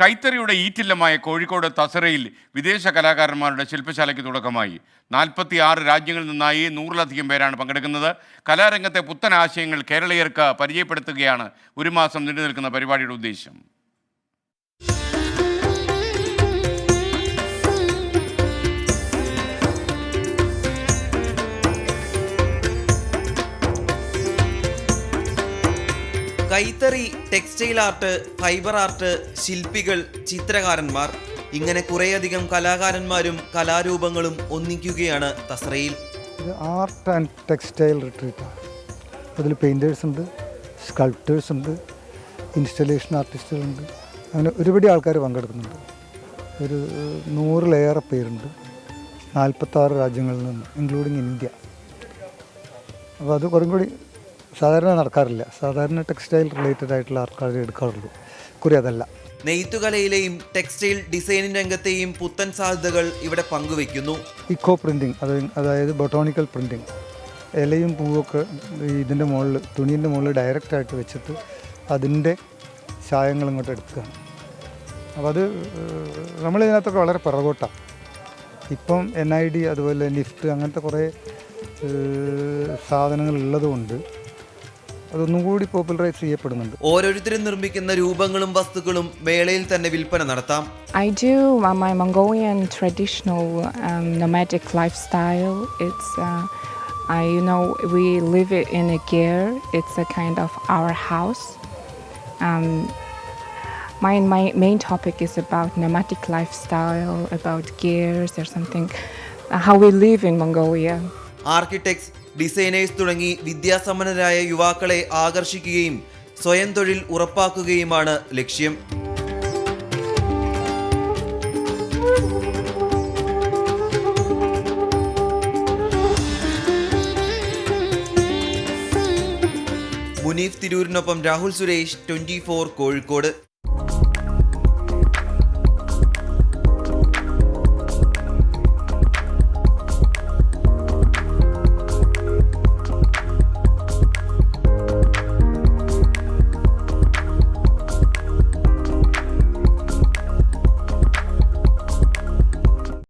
കൈത്തറിയുടെ ഈറ്റില്ലമായ കോഴിക്കോട് തസറയിൽ വിദേശ കലാകാരന്മാരുടെ ശില്പശാലയ്ക്ക് തുടക്കമായി. 46 രാജ്യങ്ങളിൽ നിന്നായി 100-ലധികം പേരാണ് പങ്കെടുക്കുന്നത്. കലാരംഗത്തെ പുത്തൻ ആശയങ്ങൾ കേരളീയർക്ക് പരിചയപ്പെടുത്തുകയാണ് ഒരു മാസം നീണ്ടു നിൽക്കുന്ന പരിപാടിയുടെ ഉദ്ദേശം. കൈത്തറി, ടെക്സ്റ്റൈൽ ആർട്ട്, ഫൈബർ ആർട്ട്, ശില്പികൾ, ചിത്രകാരന്മാർ, ഇങ്ങനെ കുറേയധികം കലാകാരന്മാരും കലാരൂപങ്ങളും ഒന്നിക്കുകയാണ് തസ്രയിൽ. ആർട്ട് ആൻഡ് ടെക്സ്റ്റൈൽ റിട്രീറ്റാണ്. അതിൽ പെയിൻറ്റേഴ്സ് ഉണ്ട്, സ്കൾപ്റ്റേഴ്സ് ഉണ്ട്, ഇൻസ്റ്റലേഷൻ ആർട്ടിസ്റ്റുകളുണ്ട്, അങ്ങനെ ഒരുപാട് ആൾക്കാർ പങ്കെടുക്കുന്നുണ്ട്. ഒരു 100-ലേറെ പേരുണ്ട് 46 രാജ്യങ്ങളിൽ നിന്ന്, ഇൻക്ലൂഡിങ് ഇന്ത്യ. അപ്പോൾ അത് കുറേ കൂടി സാധാരണ നടക്കാറില്ല. സാധാരണ ടെക്സ്റ്റൈൽ റിലേറ്റഡ് ആയിട്ടുള്ള ആൾക്കാർ എടുക്കാറുള്ളൂ. കുറി അതല്ല. നെയ്ത്തുകലയിലെയും ടെക്സ്റ്റൈൽ ഡിസൈനിങ് രംഗത്തെയും പുത്തൻ സാധ്യതകൾ ഇവിടെ പങ്കുവയ്ക്കുന്നു. ഇക്കോ പ്രിൻറ്റിങ്, അതായത് ബൊട്ടോണിക്കൽ പ്രിൻറ്റിങ്, ഇലയും പൂവൊക്കെ ഇതിൻ്റെ മുകളിൽ, തുണീൻ്റെ മുകളിൽ ഡയറക്റ്റായിട്ട് വെച്ചിട്ട് അതിൻ്റെ ചായങ്ങൾ ഇങ്ങോട്ട് എടുക്കുകയാണ്. അപ്പോൾ അത് നമ്മളിതിനകത്തൊക്കെ വളരെ പിറകോട്ടാണ്. ഇപ്പം NID അതുപോലെ നിഫ്റ്റ് അങ്ങനത്തെ കുറേ സാധനങ്ങൾ ഉള്ളതുകൊണ്ട് അതൊന്നും കൂടി പോപ്പുലറൈസ് ചെയ്യപ്പെടുന്നുണ്ട്. ഓരോരുത്തരും നിർമ്മിക്കുന്ന രൂപങ്ങളും വസ്തുക്കളും മേളയിൽ തന്നെ വിൽപ്പന നടത്താം. I do my Mongolian traditional nomadic lifestyle. It's we live it in a gear. It's a kind of our house. My main topic is about nomadic lifestyle, about gears or something, how we live in Mongolia. Architects, designers തുടങ്ങി വിദ്യാസമ്പന്നരായ യുവാക്കളെ ആകർഷിക്കുകയും സ്വയം തൊഴിൽ ഉറപ്പാക്കുകയുമാണ് ലക്ഷ്യം. മുനീഫ് തിരൂരിനൊപ്പം രാഹുൽ സുരേഷ്, 24 കോഴിക്കോട്.